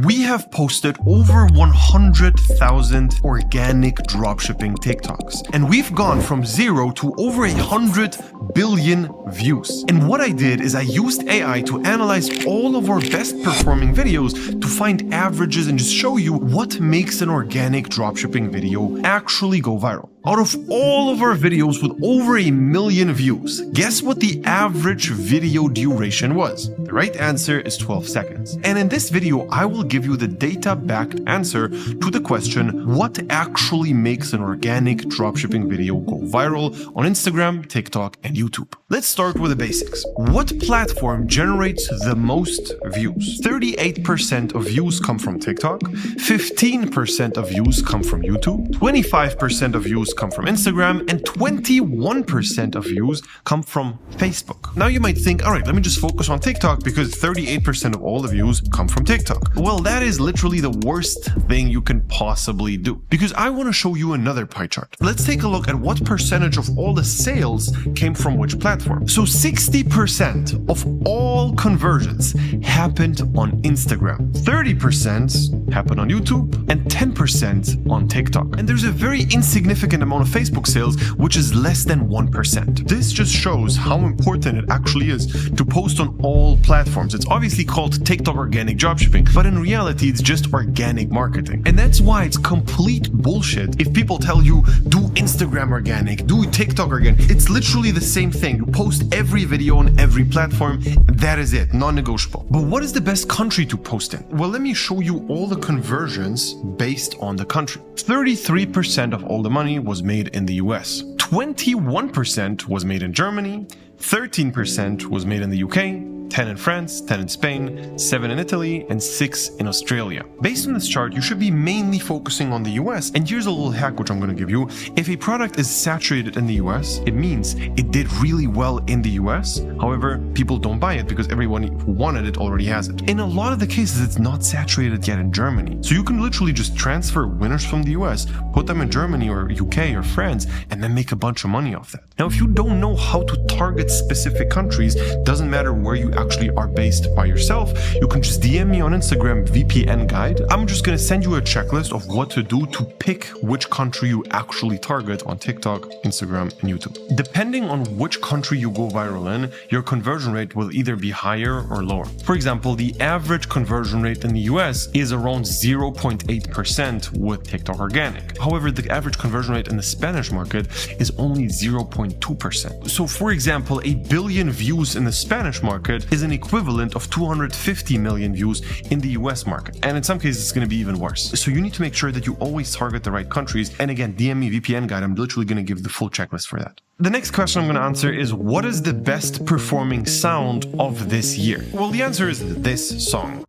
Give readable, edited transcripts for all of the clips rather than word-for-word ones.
We have posted over 100,000 organic dropshipping TikToks, and we've gone from 0 to over 100 billion views. And what I did is I used AI to analyze all of our best performing videos to find averages and just show you what makes an organic dropshipping video actually go viral. Out of all of our videos with over 1 million views, guess what the average video duration was? The right answer is 12 seconds. And in this video, I will give you the data-backed answer to the question, what actually makes an organic dropshipping video go viral on Instagram, TikTok, and YouTube? Let's start with the basics. What platform generates the most views? 38% of views come from TikTok, 15% of views come from YouTube, 25% of views come from Instagram, and 21% of views come from Facebook. Now you might think, all right, let me just focus on TikTok because 38% of all the views come from TikTok. Well, that is literally the worst thing you can possibly do, because I want to show you another pie chart. Let's take a look at what percentage of all the sales came from which platform. So 60% of all conversions happened on Instagram, 30% happened on YouTube, and 10% on TikTok. And there's a very insignificant amount of Facebook sales, which is less than 1%. This just shows how important it actually is to post on all platforms. It's obviously called TikTok organic dropshipping, but in reality, it's just organic marketing. And that's why it's complete bullshit if people tell you, do Instagram organic, do TikTok organic. It's literally the same thing. You post every video on every platform. That is it, non-negotiable. But what is the best country to post in? Well, let me show you all the conversions based on the country. 33% of all the money was made in the US. 21% was made in Germany. 13% was made in the UK. 10 in France, 10 in Spain, 7 in Italy, and 6 in Australia. Based on this chart, you should be mainly focusing on the US, and here's a little hack which I'm going to give you. If a product is saturated in the US, it means it did really well in the US. However, people don't buy it because everyone who wanted it already has it. In a lot of the cases, it's not saturated yet in Germany. So you can literally just transfer winners from the US, put them in Germany or UK or France, and then make a bunch of money off that. Now, if you don't know how to target specific countries, doesn't matter where you actually are based by yourself, you can just DM me on Instagram, VPN guide. I'm just going to send you a checklist of what to do to pick which country you actually target on TikTok, Instagram, and YouTube. Depending on which country you go viral in, your conversion rate will either be higher or lower. For example, the average conversion rate in the US is around 0.8% with TikTok organic. However, the average conversion rate in the Spanish market is only 0.2%. So for example, 1 billion views in the Spanish market is an equivalent of 250 million views in the US market. And in some cases, it's going to be even worse. So you need to make sure that you always target the right countries. And again, DM me VPN guide. I'm literally going to give the full checklist for that. The next question I'm going to answer is, what is the best performing sound of this year? Well, the answer is this song.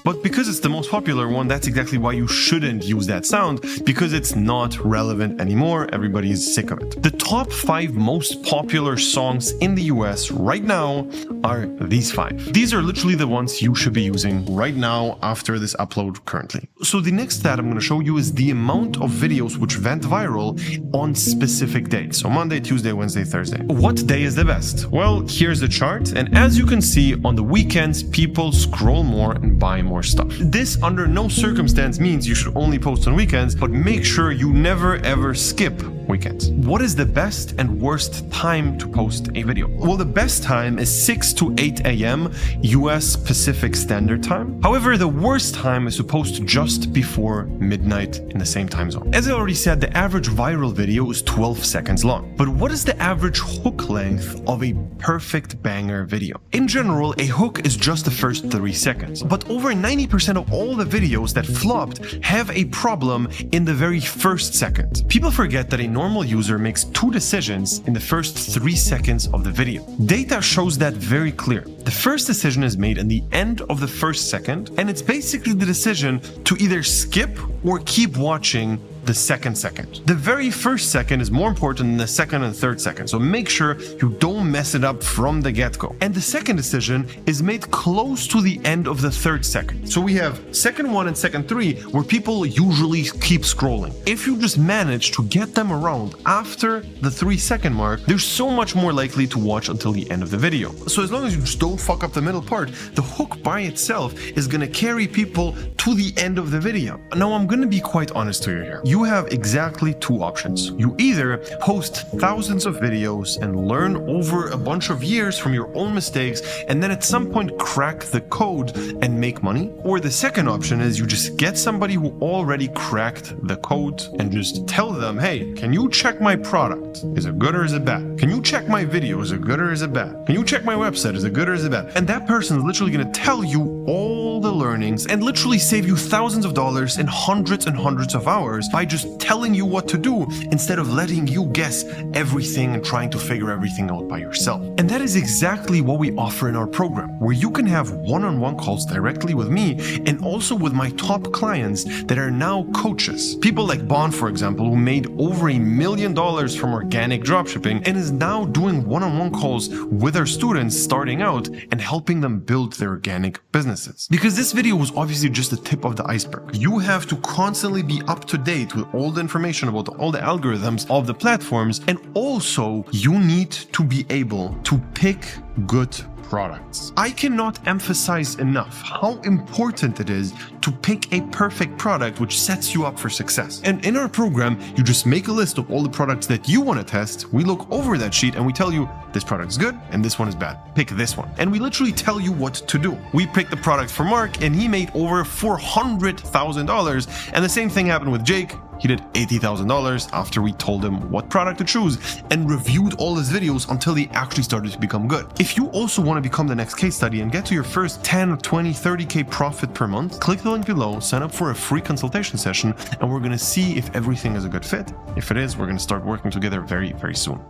But because it's the most popular one, that's exactly why you shouldn't use that sound, because it's not relevant anymore. Everybody is sick of it. The top 5 most popular songs in the US right now are these 5. These are literally the ones you should be using right now after this upload currently. So the next stat I'm going to show you is the amount of videos which went viral on specific days. So Monday, Tuesday, Wednesday, Thursday. What day is the best? Well, here's the chart. And as you can see, on the weekends, people scroll more and buy more stuff. This under no circumstance means you should only post on weekends, but make sure you never ever skip weekends. What is the best and worst time to post a video? Well, the best time is 6 to 8 a.m. US Pacific Standard Time. However, the worst time is to post just before midnight in the same time zone. As I already said, the average viral video is 12 seconds long. But what is the average hook length of a perfect banger video? In general, a hook is just the first 3 seconds. But over 90% of all the videos that flopped have a problem in the very first second. People forget that a normal user makes 2 decisions in the first 3 seconds of the video. Data shows that very clear. The first decision is made in the end of the first second, and it's basically the decision to either skip or keep watching the second. The very first second is more important than the second and third second, so make sure you don't mess it up from the get-go. And the second decision is made close to the end of the third second. So we have second 1 and second 3 where people usually keep scrolling. If you just manage to get them around after the 3-second mark, they're so much more likely to watch until the end of the video. So as long as you just don't fuck up the middle part, the hook by itself is gonna carry people to the end of the video. Now I'm gonna be quite honest to you here. You have exactly 2 options. You either post thousands of videos and learn over a bunch of years from your own mistakes and then at some point crack the code and make money, or the second option is you just get somebody who already cracked the code and just tell them, hey, can you check my product? Is it good or is it bad? Can you check my video? Is it good or is it bad? Can you check my website? Is it good or is it bad? And that person is literally going to tell you all the learnings and literally save you thousands of dollars and hundreds of hours by just telling you what to do instead of letting you guess everything and trying to figure everything out by yourself. And that is exactly what we offer in our program, where you can have one-on-one calls directly with me and also with my top clients that are now coaches. People like Bond, for example, who made over $1 million from organic dropshipping and is now doing one-on-one calls with our students starting out and helping them build their organic businesses. Because this video was obviously just the tip of the iceberg. You have to constantly be up to date with all the information about all the algorithms of the platforms, and also you need to be able to pick good products. I cannot emphasize enough how important it is to pick a perfect product which sets you up for success. And in our program, you just make a list of all the products that you want to test. We look over that sheet and we tell you this product is good and this one is bad. Pick this one. And we literally tell you what to do. We picked the product for Mark and he made over $400,000. And the same thing happened with Jake. He did $80,000 after we told him what product to choose and reviewed all his videos until they actually started to become good. If you also want to become the next case study and get to your first 10, 20, 30K profit per month, click the link below, sign up for a free consultation session, and we're going to see if everything is a good fit. If it is, we're going to start working together very, very soon.